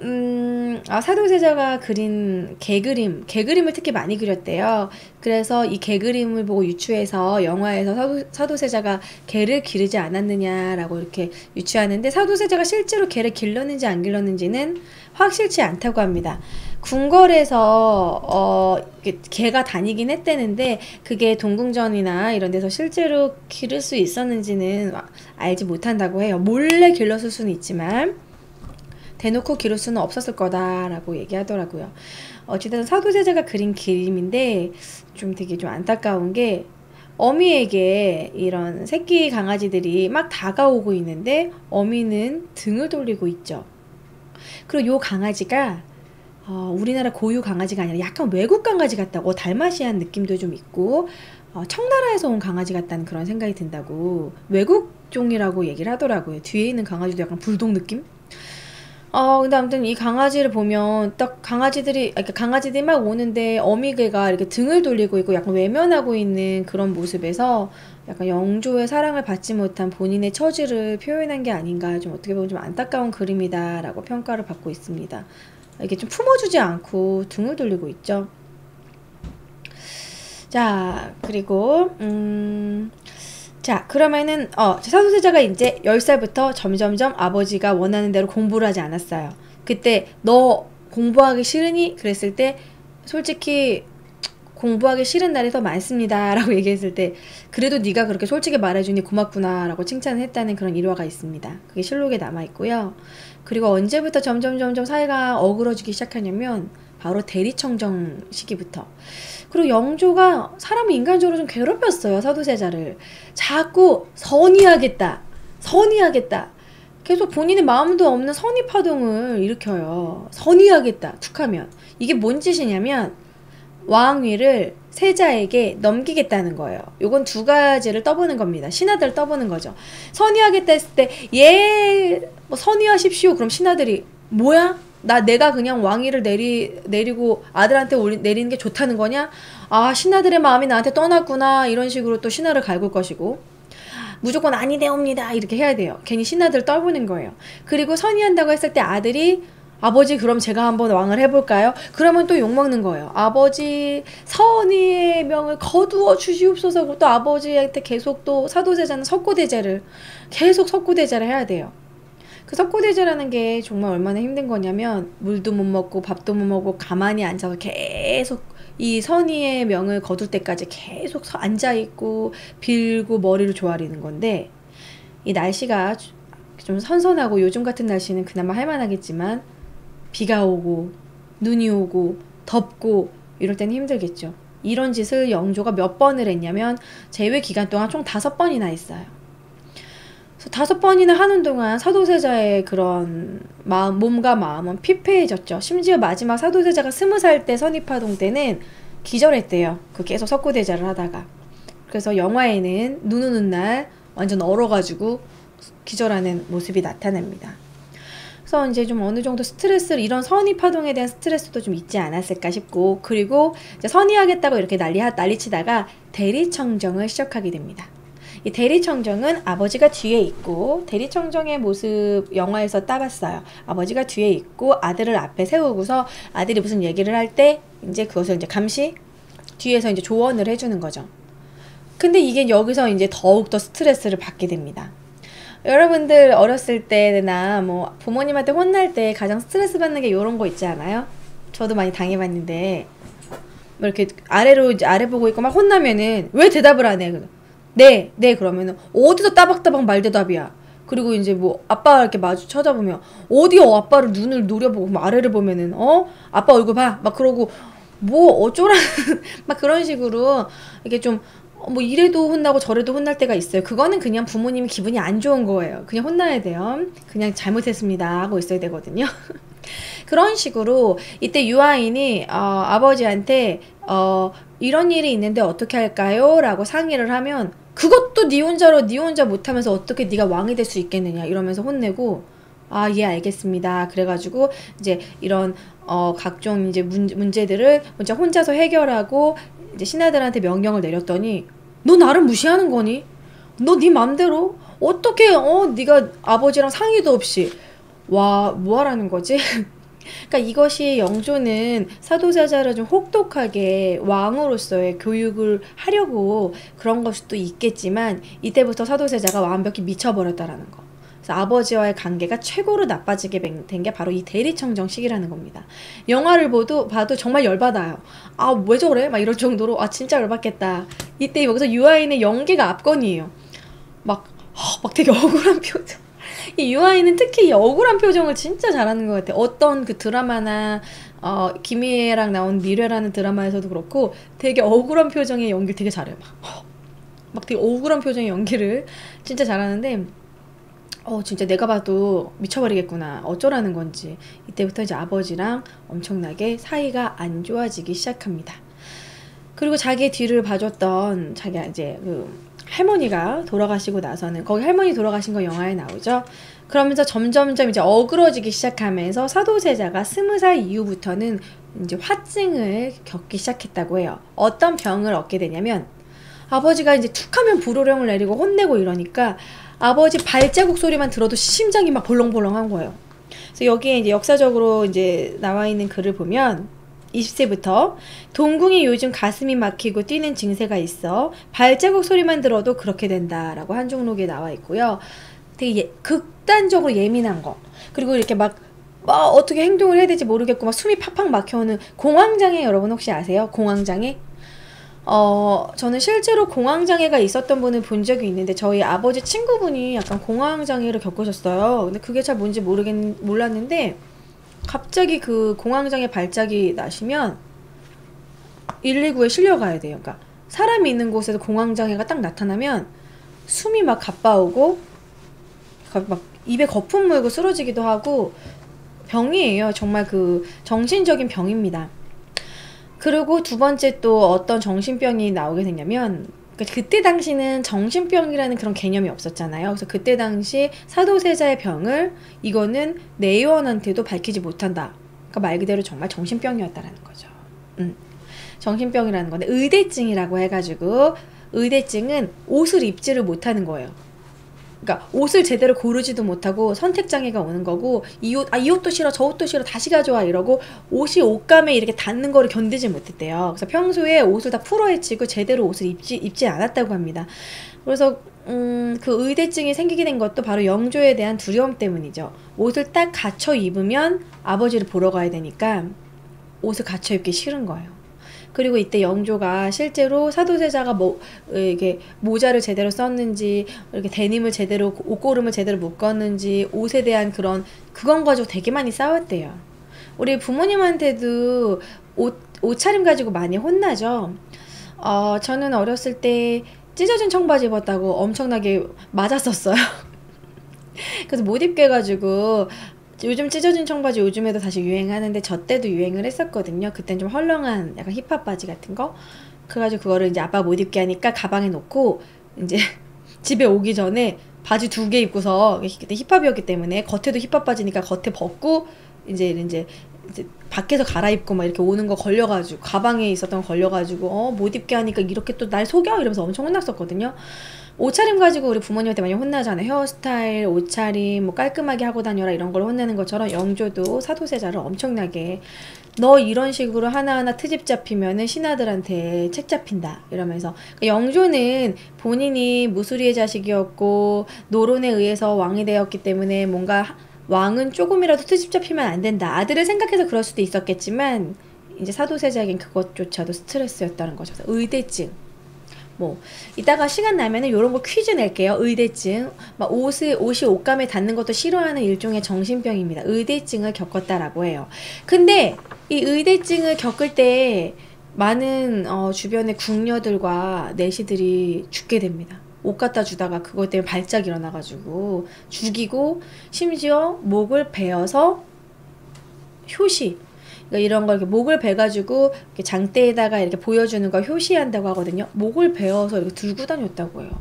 사도세자가 그린 개그림을 특히 많이 그렸대요. 그래서 이 개그림을 보고 유추해서 영화에서 사도세자가 개를 기르지 않았느냐라고 이렇게 유추하는데, 사도세자가 실제로 개를 길렀는지 안 길렀는지는 확실치 않다고 합니다. 궁궐에서 개가 다니긴 했대는데 그게 동궁전이나 이런 데서 실제로 기를 수 있었는지는 알지 못한다고 해요. 몰래 길렀을 수는 있지만 대놓고 기를 수는 없었을 거다라고 얘기하더라고요. 어쨌든 사도세자가 그린 그림인데 좀 되게 좀 안타까운 게, 어미에게 이런 새끼 강아지들이 막 다가오고 있는데 어미는 등을 돌리고 있죠. 그리고 요 강아지가 우리나라 고유 강아지가 아니라 약간 외국 강아지 같다고, 달마시안 느낌도 좀 있고 청나라에서 온 강아지 같다는 그런 생각이 든다고, 외국 종이라고 얘기를 하더라고요. 뒤에 있는 강아지도 약간 불독 느낌? 근데 아무튼 이 강아지를 보면 딱 강아지들이 막 오는데 어미개가 이렇게 등을 돌리고 있고 약간 외면하고 있는 그런 모습에서 약간 영조의 사랑을 받지 못한 본인의 처지를 표현한 게 아닌가, 좀 어떻게 보면 좀 안타까운 그림이다라고 평가를 받고 있습니다. 이게 좀 품어주지 않고 등을 돌리고 있죠. 자, 그리고 자, 그러면은 사도세자가 이제 10살부터 점점점 아버지가 원하는 대로 공부를 하지 않았어요. 그때 너 공부하기 싫으니? 그랬을 때 솔직히 공부하기 싫은 날이 더 많습니다 라고 얘기했을 때, 그래도 네가 그렇게 솔직히 말해주니 고맙구나 라고 칭찬을 했다는 그런 일화가 있습니다. 그게 실록에 남아있고요. 그리고 언제부터 점점 사이가 어그러지기 시작하냐면 바로 대리청정 시기부터. 그리고 영조가 사람을 인간적으로 좀 괴롭혔어요. 사도세자를 자꾸 선의하겠다 계속 본인의 마음도 없는 선의파동을 일으켜요. 선의하겠다 툭하면 이게 뭔 짓이냐면 왕위를 세자에게 넘기겠다는 거예요. 요건 두 가지를 떠보는 겁니다. 신하들을 떠보는 거죠. 선의하겠다 했을 때 뭐 선의하십시오. 그럼 신하들이 뭐야? 내가 그냥 왕위를 내리고 아들한테 내리는 게 좋다는 거냐? 아, 신하들의 마음이 나한테 떠났구나. 이런 식으로 또 신하를 갈굴 것이고, 무조건 아니되옵니다. 이렇게 해야 돼요. 괜히 신하들을 떨구는 거예요. 그리고 선의한다고 했을 때 아들이 아버지 그럼 제가 한번 왕을 해볼까요? 그러면 또 욕먹는 거예요. 아버지 선의의 명을 거두어 주시옵소서. 또 아버지한테 계속 또 사도세자는 석고대제를 계속 석고대제를 해야 돼요. 그 석고대제라는 게 정말 얼마나 힘든 거냐면 물도 못 먹고 밥도 못 먹고 가만히 앉아서 계속 이 선의의 명을 거둘 때까지 계속 앉아있고 빌고 머리를 조아리는 건데, 이 날씨가 좀 선선하고 요즘 같은 날씨는 그나마 할만하겠지만 비가 오고 눈이 오고 덥고 이럴 때는 힘들겠죠. 이런 짓을 영조가 몇 번을 했냐면 재위 기간 동안 총 5번이나 했어요. 그래서 5번이나 하는 동안 사도세자의 그런 몸과 마음은 피폐해졌죠. 심지어 마지막 사도세자가 20살 때 선입하동 때는 기절했대요. 그 계속 석고대자를 하다가. 그래서 영화에는 눈 오는 날 완전 얼어가지고 기절하는 모습이 나타납니다. 그래서 이제 좀 어느 정도 스트레스를, 이런 선입하동에 대한 스트레스도 좀 있지 않았을까 싶고, 그리고 이제 선의하겠다고 이렇게 난리치다가 대리청정을 시작하게 됩니다. 이 대리청정은 아버지가 뒤에 있고, 대리청정의 모습 영화에서 따봤어요. 아버지가 뒤에 있고 아들을 앞에 세우고서 아들이 무슨 얘기를 할 때 이제 그것을 이제 감시 뒤에서 이제 조언을 해주는 거죠. 근데 이게 여기서 이제 더욱더 스트레스를 받게 됩니다. 여러분들 어렸을 때나 뭐 부모님한테 혼날 때 가장 스트레스 받는 게 이런 거 있지 않아요? 저도 많이 당해봤는데, 뭐 이렇게 아래 보고 있고 막 혼나면은 왜 대답을 안 해? 네 그러면은 어디서 따박따박 말대답이야. 그리고 이제 뭐 아빠 이렇게 마주 쳐다보면 어디요? 아빠를 눈을 노려보고 아래를 보면은 아빠 얼굴 봐 막 그러고 뭐 어쩌라는 막 그런 식으로 이게 좀 뭐 이래도 혼나고 저래도 혼날 때가 있어요. 그거는 그냥 부모님이 기분이 안 좋은 거예요. 그냥 혼나야 돼요. 그냥 잘못했습니다 하고 있어야 되거든요. 그런 식으로 이때 유아인이 아버지한테 이런 일이 있는데 어떻게 할까요? 라고 상의를 하면, 그것도 네 혼자 못하면서 어떻게 네가 왕이 될 수 있겠느냐 이러면서 혼내고, 예 알겠습니다. 그래가지고 이제 이런 각종 이제 문제들을 혼자서 해결하고 이제 신하들한테 명령을 내렸더니, 너 나를 무시하는 거니? 너 네 맘대로 어떻게 네가 아버지랑 상의도 없이 뭐 하라는 거지? 그러니까 이것이 영조는 사도세자를 좀 혹독하게 왕으로서의 교육을 하려고 그런 것일 수도 있겠지만, 이때부터 사도세자가 완벽히 미쳐버렸다라는 거. 그래서 아버지와의 관계가 최고로 나빠지게 된 게 바로 이 대리청정 시기라는 겁니다. 영화를 봐도 정말 열받아요. 왜 저래? 막 이럴 정도로 진짜 열받겠다. 이때 여기서 유아인의 연기가 압권이에요. 막 되게 억울한 표정. 이 유아인은 특히 이 억울한 표정을 진짜 잘하는 것 같아요. 어떤 그 드라마나 김희애랑 나온 미래라는 드라마에서도 그렇고 되게 억울한 표정의 연기를 되게 잘해요. 막 되게 억울한 표정의 연기를 진짜 잘하는데, 진짜 내가 봐도 미쳐버리겠구나. 어쩌라는 건지. 이때부터 이제 아버지랑 엄청나게 사이가 안 좋아지기 시작합니다. 그리고 자기 뒤를 봐줬던 자기 이제 그 할머니가 돌아가시고 나서는, 거기 할머니 돌아가신 거 영화에 나오죠. 그러면서 점점점 이제 어그러지기 시작하면서 사도세자가 20살 이후부터는 이제 화증을 겪기 시작했다고 해요. 어떤 병을 얻게 되냐면, 아버지가 이제 툭하면 불호령을 내리고 혼내고 이러니까 아버지 발자국 소리만 들어도 심장이 막 벌렁벌렁한 거예요. 그래서 여기에 이제 역사적으로 이제 나와 있는 글을 보면 20세부터 동궁이 요즘 가슴이 막히고 뛰는 증세가 있어 발자국 소리만 들어도 그렇게 된다라고 한종록에 나와 있고요. 되게 극단적으로 예민한 거, 그리고 이렇게 막 어떻게 행동을 해야 될지 모르겠고 막 숨이 팍팍 막혀오는 공황장애, 여러분 혹시 아세요? 공황장애? 저는 실제로 공황장애가 있었던 분을 본 적이 있는데, 저희 아버지 친구분이 약간 공황장애를 겪으셨어요. 근데 그게 잘 뭔지 몰랐는데, 갑자기 그 공황장애 발작이 나시면 119에 실려가야 돼요. 그러니까 사람이 있는 곳에서 공황장애가 딱 나타나면 숨이 막 가빠오고 막 입에 거품 물고 쓰러지기도 하고 병이에요. 정말 그 정신적인 병입니다. 그리고 두 번째 또 어떤 정신병이 나오게 되냐면 그러니까 그때 당시는 정신병이라는 그런 개념이 없었잖아요. 그래서 그때 당시 사도세자의 병을 이거는 내의원한테도 밝히지 못한다. 그러니까 말 그대로 정말 정신병이었다라는 거죠. 정신병이라는 건데 의대증이라고 해가지고 의대증은 옷을 입지를 못하는 거예요. 그러니까 옷을 제대로 고르지도 못하고 선택장애가 오는 거고 이 옷도 싫어 저 옷도 싫어 다시 가져와 이러고 옷이 옷감에 이렇게 닿는 거를 견디지 못했대요. 그래서 평소에 옷을 다 풀어헤치고 제대로 옷을 입지 않았다고 합니다. 그래서 그 의대증이 생기게 된 것도 바로 영조에 대한 두려움 때문이죠. 옷을 딱 갖춰 입으면 아버지를 보러 가야 되니까 옷을 갖춰 입기 싫은 거예요. 그리고 이때 영조가 실제로 사도세자가 이게 모자를 제대로 썼는지, 이렇게 데님을 제대로, 옷고름을 제대로 묶었는지, 옷에 대한 그건 가지고 되게 많이 싸웠대요. 우리 부모님한테도 옷차림 가지고 많이 혼나죠. 저는 어렸을 때 찢어진 청바지 입었다고 엄청나게 맞았었어요. 그래서 못 입게 해가지고, 요즘 찢어진 청바지 요즘에도 다시 유행하는데 저 때도 유행을 했었거든요. 그땐 좀 헐렁한 약간 힙합 바지 같은 거. 그래가지고 그거를 이제 아빠 못 입게 하니까 가방에 넣고 이제 집에 오기 전에 바지 2개 입고서 그때 힙합이었기 때문에 겉에도 힙합 바지니까 겉에 벗고 이제 밖에서 갈아입고 막 이렇게 오는 거 걸려가지고 가방에 있었던 거 걸려가지고 못 입게 하니까 이렇게 또 날 속여 이러면서 엄청 혼났었거든요. 옷차림 가지고 우리 부모님한테 많이 혼나잖아요. 헤어스타일, 옷차림, 뭐 깔끔하게 하고 다녀라 이런 걸 혼내는 것처럼 영조도 사도세자를 엄청나게 너 이런 식으로 하나하나 트집 잡히면은 신하들한테 책 잡힌다 이러면서 영조는 본인이 무수리의 자식이었고 노론에 의해서 왕이 되었기 때문에 뭔가 왕은 조금이라도 트집 잡히면 안 된다. 아들을 생각해서 그럴 수도 있었겠지만 이제 사도세자에겐 그것조차도 스트레스였다는 거죠. 의대증. 이따가 시간 나면은 요런 거 퀴즈 낼게요. 의대증. 막 옷이 옷감에 닿는 것도 싫어하는 일종의 정신병입니다. 의대증을 겪었다라고 해요. 근데 이 의대증을 겪을 때 많은 주변의 궁녀들과 내시들이 죽게 됩니다. 옷 갖다 주다가 그것 때문에 발작 일어나가지고 죽이고 심지어 목을 베어서 효시 그러니까 이런 걸 이렇게 목을 베가지고 이렇게 장대에다가 이렇게 보여주는 걸 효시한다고 하거든요. 목을 베어서 이렇게 들고 다녔다고 해요.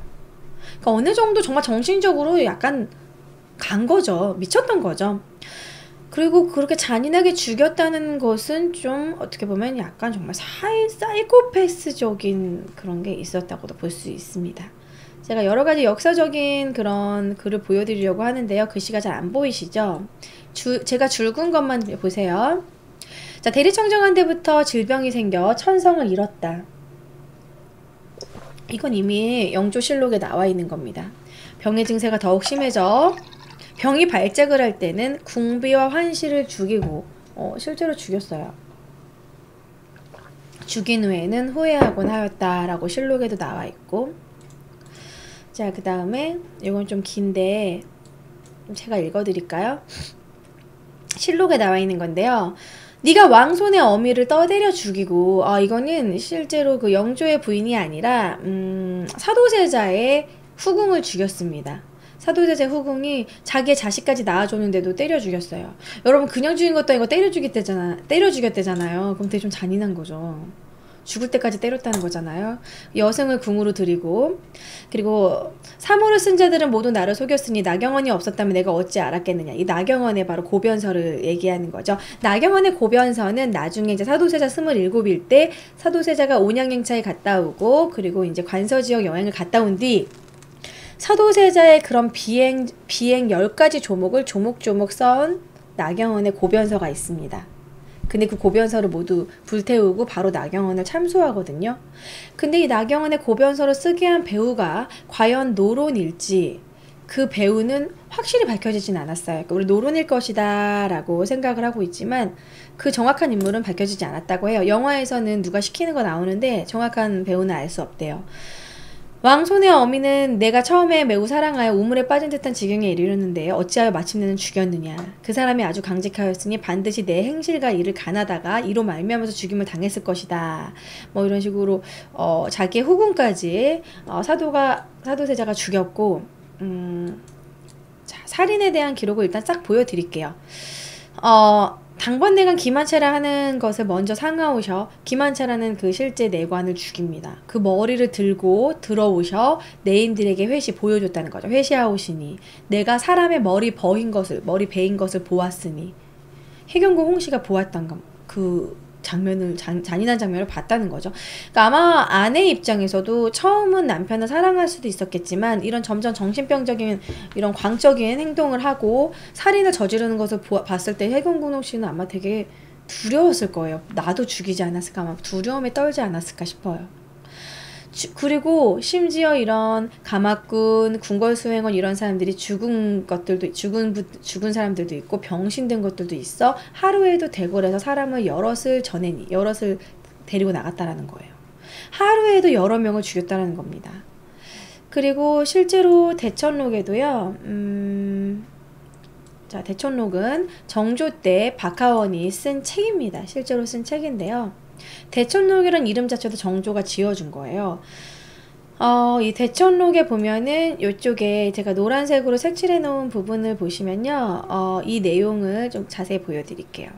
그러니까 어느 정도 정말 정신적으로 약간 간 거죠. 미쳤던 거죠. 그리고 그렇게 잔인하게 죽였다는 것은 좀 어떻게 보면 약간 정말 사이코패스적인 그런 게 있었다고도 볼 수 있습니다. 제가 여러 가지 역사적인 그런 글을 보여드리려고 하는데요. 글씨가 잘 안 보이시죠? 제가 줄근 것만 보세요. 자, 대리청정한 때부터 질병이 생겨 천성을 잃었다. 이건 이미 영조실록에 나와 있는 겁니다. 병의 증세가 더욱 심해져 병이 발작을 할 때는 궁비와 환시를 죽이고 실제로 죽였어요. 죽인 후에는 후회하곤 하였다라고 실록에도 나와 있고 자, 그 다음에 이건 좀 긴데 제가 읽어드릴까요? 실록에 나와 있는 건데요. 네가 왕손의 어미를 떠데려 죽이고 이거는 실제로 그 영조의 부인이 아니라 사도세자의 후궁을 죽였습니다. 사도세자 후궁이 자기의 자식까지 낳아줬는데도 때려 죽였어요. 여러분 그냥 죽인 것도 아니고 때려 죽였대잖아요. 그럼 되게 좀 잔인한 거죠. 죽을 때까지 때렸다는 거잖아요. 여승을 궁으로 들이고 그리고 사모를 쓴 자들은 모두 나를 속였으니 나경원이 없었다면 내가 어찌 알았겠느냐. 이 나경원의 바로 고변서를 얘기하는 거죠. 나경원의 고변서는 나중에 이제 사도세자 27일 때 사도세자가 온양행차에 갔다 오고 그리고 이제 관서지역 여행을 갔다 온 뒤 사도세자의 그런 비행 10가지 조목을 조목조목 써온 나경원의 고변서가 있습니다. 근데 그 고변서를 모두 불태우고 바로 나경원을 참수하거든요. 근데 이 나경원의 고변서를 쓰게 한 배우가 과연 노론일지 그 배우는 확실히 밝혀지진 않았어요. 그러니까 우리 노론일 것이다 라고 생각을 하고 있지만 그 정확한 인물은 밝혀지지 않았다고 해요. 영화에서는 누가 시키는 거 나오는데 정확한 배우는 알 수 없대요. 왕손의 어미는 내가 처음에 매우 사랑하여 우물에 빠진 듯한 지경에 이르렀는데 어찌하여 마침내는 죽였느냐. 그 사람이 아주 강직하였으니 반드시 내 행실과 이를 간하다가 이로 말미암아서 죽임을 당했을 것이다. 뭐 이런 식으로 자기의 후궁까지 사도세자가 죽였고 자, 살인에 대한 기록을 일단 싹 보여드릴게요. 당번내간 기만체라 하는 것을 먼저 상하오셔 기만체라는 그 실제 내관을 죽입니다. 그 머리를 들고 들어오셔 내인들에게 보여줬다는 거죠. 회시하오시니 내가 사람의 머리 베인 것을 보았으니 해경궁 홍씨가 보았던 그 장면을 잔인한 장면을 봤다는 거죠. 그러니까 아마 아내 입장에서도 처음은 남편을 사랑할 수도 있었겠지만 이런 점점 정신병적인 이런 광적인 행동을 하고 살인을 저지르는 것을 봤을 때 해경궁 씨는 아마 되게 두려웠을 거예요. 나도 죽이지 않았을까, 아마 두려움에 떨지 않았을까 싶어요. 그리고 심지어 이런 가마꾼, 궁궐수행원 이런 사람들이 죽은 사람들도 있고 병신된 것들도 있어. 하루에도 대궐에서 사람을 여럿을 데리고 나갔다라는 거예요. 하루에도 여러 명을 죽였다라는 겁니다. 그리고 실제로 대천록에도요. 자, 대천록은 정조 때 박하원이 쓴 책입니다. 실제로 쓴 책인데요. 대천록이란 이름 자체도 정조가 지어준 거예요. 이 대천록에 보면은 이쪽에 제가 노란색으로 색칠해 놓은 부분을 보시면요. 이 내용을 좀 자세히 보여드릴게요.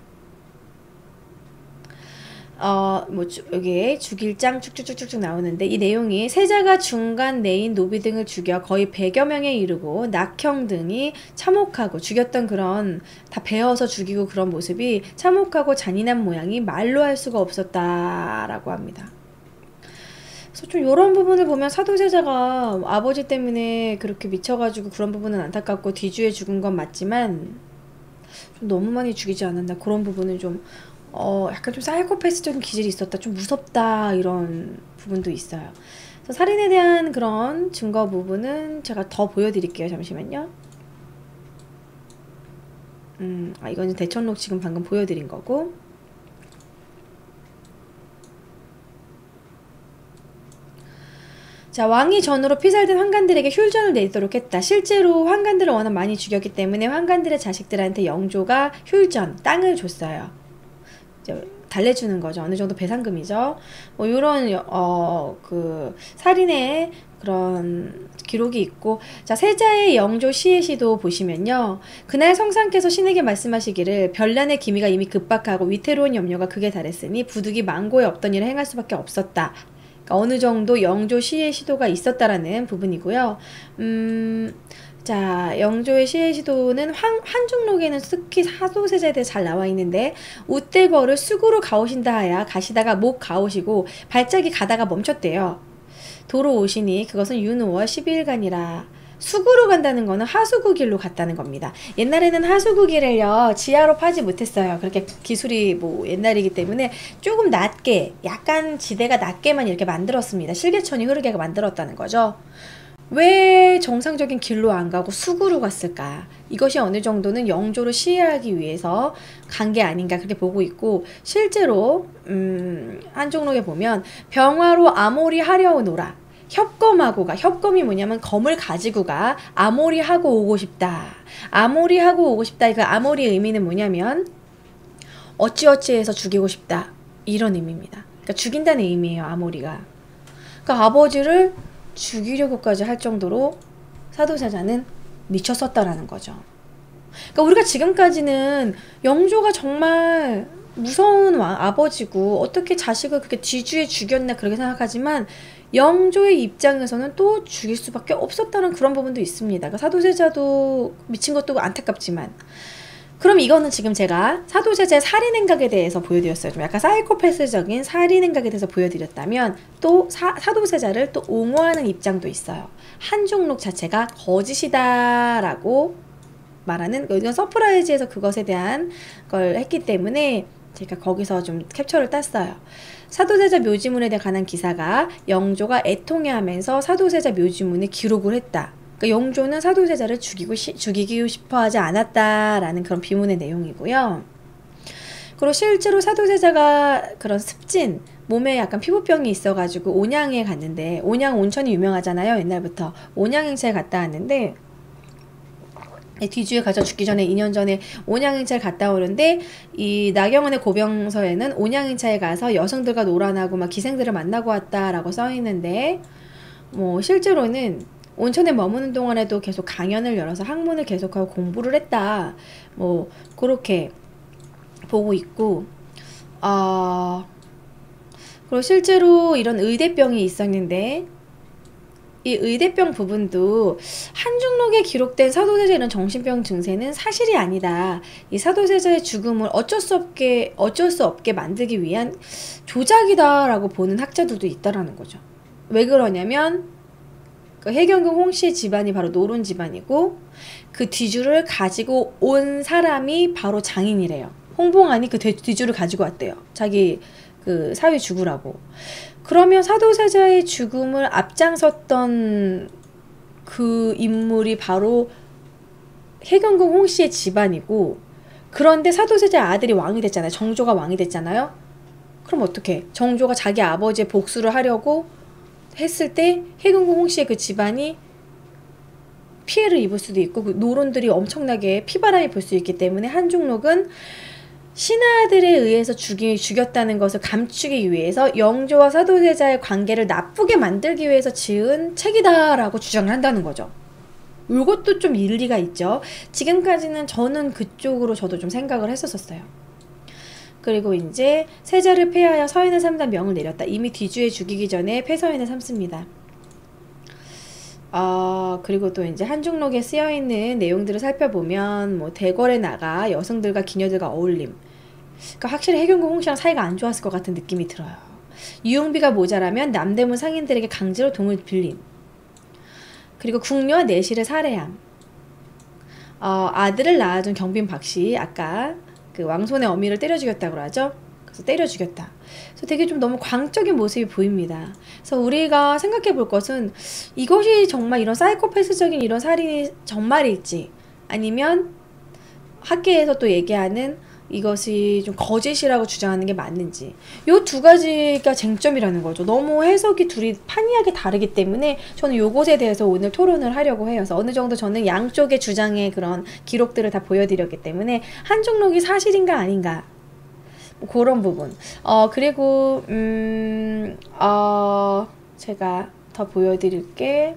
여기에 죽일장 쭉쭉쭉쭉 나오는데 이 내용이 세자가 중간 내인 노비 등을 죽여 거의 100여 명에 이르고 낙형 등이 참혹하고 죽였던 그런 다 베어서 죽이고 그런 모습이 참혹하고 잔인한 모양이 말로 할 수가 없었다라고 합니다. 그래서 좀 이런 부분을 보면 사도세자가 아버지 때문에 그렇게 미쳐가지고 그런 부분은 안타깝고 뒤주에 죽은 건 맞지만 좀 너무 많이 죽이지 않았나, 그런 부분은 좀 약간 좀 사이코패스적인 기질이 있었다, 좀 무섭다, 이런 부분도 있어요. 그래서 살인에 대한 그런 증거 부분은 제가 더 보여드릴게요. 잠시만요. 이거는 대천록 지금 방금 보여드린 거고. 자, 왕이 전으로 피살된 환관들에게 흉전을 내도록 했다. 실제로 환관들을 워낙 많이 죽였기 때문에 환관들의 자식들한테 영조가 흉전, 땅을 줬어요. 달래주는 거죠. 어느 정도 배상금이죠. 뭐 이런 그 살인의 그런 기록이 있고, 자, 세자의 영조 시의 시도 보시면요. 그날 성상께서 신에게 말씀하시기를 별난의 기미가 이미 급박하고 위태로운 염려가 극에 달했으니 부득이 망고에 없던 일을 행할 수밖에 없었다. 그러니까 어느 정도 영조 시의 시도가 있었다라는 부분이고요. 자, 영조의 시의 시도는 한중록에는 특히 사도세자에 대해 잘 나와 있는데, 웃대거를 수구로 가오신다 하야 가시다가 목 가오시고 발작이 가다가 멈췄대요. 도로 오시니 그것은 윤5월 12일간이라. 수구로 간다는 거는 하수구길로 갔다는 겁니다. 옛날에는 하수구길을요 지하로 파지 못했어요. 그렇게 기술이 뭐 옛날이기 때문에 조금 낮게, 약간 지대가 낮게만 이렇게 만들었습니다. 실개천이 흐르게 만들었다는 거죠. 왜 정상적인 길로 안 가고 수구로 갔을까? 이것이 어느 정도는 영조를 시해하기 위해서 간 게 아닌가, 그렇게 보고 있고, 실제로 한종록에 보면 병화로 아모리 하려오노라. 협검하고가, 협검이 뭐냐면 검을 가지고 가, 아모리 하고 오고 싶다. 아모리 하고 오고 싶다. 그 아모리의 의미는 뭐냐면 어찌어찌해서 죽이고 싶다, 이런 의미입니다. 그러니까 죽인다는 의미예요, 아모리가. 그러니까 아버지를 죽이려고까지 할 정도로 사도세자는 미쳤었다라는 거죠. 그러니까 우리가 지금까지는 영조가 정말 무서운 아버지고 어떻게 자식을 그렇게 뒤주에 죽였나 그렇게 생각하지만, 영조의 입장에서는 또 죽일 수밖에 없었다는 그런 부분도 있습니다. 그러니까 사도세자도 미친 것도 안타깝지만. 그럼 이거는 지금 제가 사도세자의 살인행각에 대해서 보여드렸어요. 좀 약간 사이코패스적인 살인행각에 대해서 보여드렸다면, 또 사도세자를 또 옹호하는 입장도 있어요. 한중록 자체가 거짓이다라고 말하는, 이건 서프라이즈에서 그것에 대한 걸 했기 때문에 제가 거기서 좀 캡처를 땄어요. 사도세자 묘지문에 관한 기사가 영조가 애통해하면서 사도세자 묘지문에 기록을 했다. 그러니까 영조는 사도세자를 죽이고 싶어 하지 않았다라는 그런 비문의 내용이고요. 그리고 실제로 사도세자가 그런 습진, 몸에 약간 피부병이 있어가지고 온양에 갔는데, 온양 온천이 유명하잖아요. 옛날부터. 온양행차에 갔다 왔는데, 뒤주에 가서 죽기 전에 2년 전에 온양행차를 갔다 오는데, 이 나경원의 고병서에는 온양행차에 가서 여성들과 놀아나고 막 기생들을 만나고 왔다라고 써있는데, 뭐 실제로는 온천에 머무는 동안에도 계속 강연을 열어서 학문을 계속하고 공부를 했다, 뭐 그렇게 보고 있고, 그리고 실제로 이런 의대병이 있었는데, 이 의대병 부분도 한중록에 기록된 사도세자 이런 정신병 증세는 사실이 아니다. 이 사도세자의 죽음을 어쩔 수 없게 만들기 위한 조작이다라고 보는 학자들도 있다라는 거죠. 왜 그러냐면 그 해경궁 홍씨의 집안이 바로 노론 집안이고 그 뒤주를 가지고 온 사람이 바로 장인이래요. 홍봉안이 그 뒤주를 가지고 왔대요. 자기 그 사위 죽으라고. 그러면 사도세자의 죽음을 앞장섰던 그 인물이 바로 해경궁 홍씨의 집안이고, 그런데 사도세자의 아들이 왕이 됐잖아요. 정조가 왕이 됐잖아요. 그럼 어떡해? 정조가 자기 아버지의 복수를 하려고 했을 때 해경궁 홍씨의 그 집안이 피해를 입을 수도 있고 그 노론들이 엄청나게 피바람이 불 수 있기 때문에 한중록은 신하들에 의해서 죽였다는 것을 감추기 위해서 영조와 사도세자의 관계를 나쁘게 만들기 위해서 지은 책이다라고 주장을 한다는 거죠. 이것도 좀 일리가 있죠. 지금까지는 저는 그쪽으로 저도 좀 생각을 했었어요. 그리고 이제 세자를 폐하여 서인을 삼단 명을 내렸다. 이미 뒤주에 죽이기 전에 폐서인을 삼습니다. 그리고 또 이제 한중록에 쓰여있는 내용들을 살펴보면 뭐 대궐에 나가 여성들과 기녀들과 어울림, 그러니까 확실히 해경궁 홍씨랑 사이가 안 좋았을 것 같은 느낌이 들어요. 유용비가 모자라면 남대문 상인들에게 강제로 돈을 빌림, 그리고 궁녀와 내실을 살해함, 아들을 낳아준 경빈 박씨, 아까 그 왕손의 어미를 때려 죽였다고 하죠. 그래서 때려 죽였다. 그래서 되게 좀 너무 광적인 모습이 보입니다. 그래서 우리가 생각해 볼 것은 이것이 정말 이런 사이코패스적인 이런 살인이 정말일지, 아니면 학계에서 또 얘기하는 이것이 좀 거짓이라고 주장하는 게 맞는지, 요 두 가지가 쟁점이라는 거죠. 너무 해석이 둘이 판이하게 다르기 때문에 저는 요것에 대해서 오늘 토론을 하려고 해요. 그래서 어느 정도 저는 양쪽의 주장의 그런 기록들을 다 보여드렸기 때문에 한중록이 사실인가 아닌가, 뭐 그런 부분. 그리고 제가 더 보여드릴게,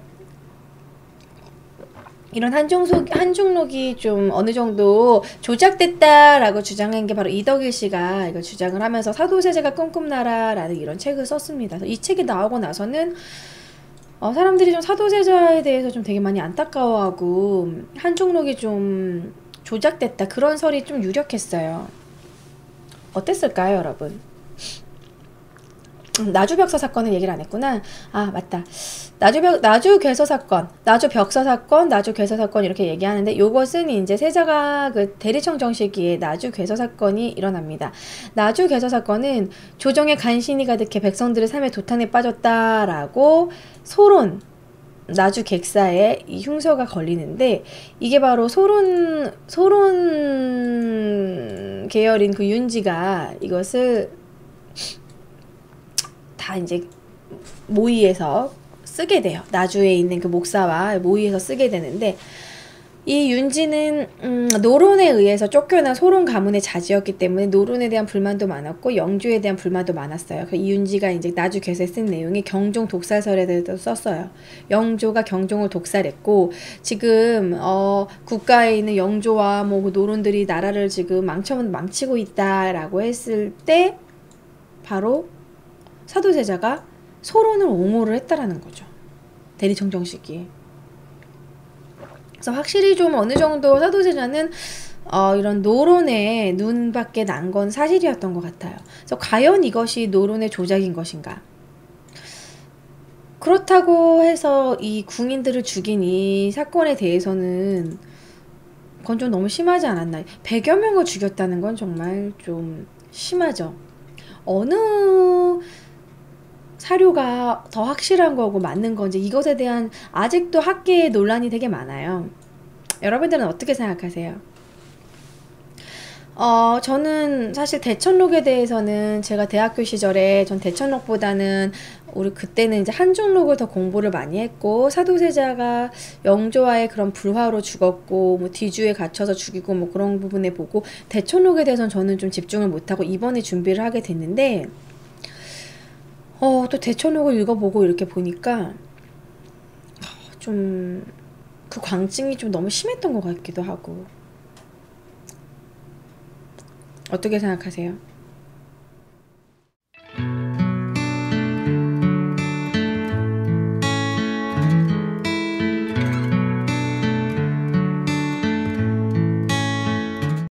이런 한중록이 좀 어느 정도 조작됐다라고 주장한 게 바로 이덕일 씨가 이걸 주장을 하면서 사도세자가 꿈꿈나라라는 이런 책을 썼습니다. 이 책이 나오고 나서는 사람들이 좀 사도세자에 대해서 좀 되게 많이 안타까워하고 한중록이 좀 조작됐다 그런 설이 좀 유력했어요. 어땠을까요, 여러분? 나주벽서 사건은 얘기를 안 했구나. 맞다. 나주괴서 사건, 나주벽서 사건, 나주괴서 사건 이렇게 얘기하는데, 요것은 이제 세자가 그 대리청정 시기에 나주괴서 사건이 일어납니다. 나주괴서 사건은 조정의 간신이 가득해 백성들의 삶의 도탄에 빠졌다라고 소론, 나주 객사에 이 흉서가 걸리는데, 이게 바로 소론 계열인 그 윤지가 이것을 다 이제 모의해서 쓰게 돼요. 나주에 있는 그 목사와 모의해서 쓰게 되는데, 이 윤지는 노론에 의해서 쫓겨난 소론 가문의 자지였기 때문에 노론에 대한 불만도 많았고 영조에 대한 불만도 많았어요. 이 윤지가 이제 나주 괴서에 쓴 내용이 경종 독살설에 대해서 썼어요. 영조가 경종을 독살했고, 지금 국가에 있는 영조와 뭐 노론들이 나라를 지금 망치고 있다라고 했을 때 바로 사도세자가 소론을 옹호를 했다라는 거죠. 대리청정 시기에. 그래서 확실히 좀 어느 정도 사도세자는 이런 노론의 눈밖에 난 건 사실이었던 것 같아요. 그래서 과연 이것이 노론의 조작인 것인가? 그렇다고 해서 이 궁인들을 죽인 이 사건에 대해서는 그건 좀 너무 심하지 않았나? 100여 명을 죽였다는 건 정말 좀 심하죠. 어느 사료가 더 확실한 거고 맞는 건지, 이것에 대한 아직도 학계의 논란이 되게 많아요. 여러분들은 어떻게 생각하세요? 저는 사실 대천록에 대해서는 제가 대학교 시절에 전 대천록보다는 우리 그때는 이제 한중록을 더 공부를 많이 했고, 사도세자가 영조와의 그런 불화로 죽었고 뭐 뒤주에 갇혀서 죽이고 뭐 그런 부분에 보고, 대천록에 대해서는 저는 좀 집중을 못하고 이번에 준비를 하게 됐는데, 또 대천록을 읽어보고 이렇게 보니까 좀 그 광증이 좀 너무 심했던 것 같기도 하고, 어떻게 생각하세요?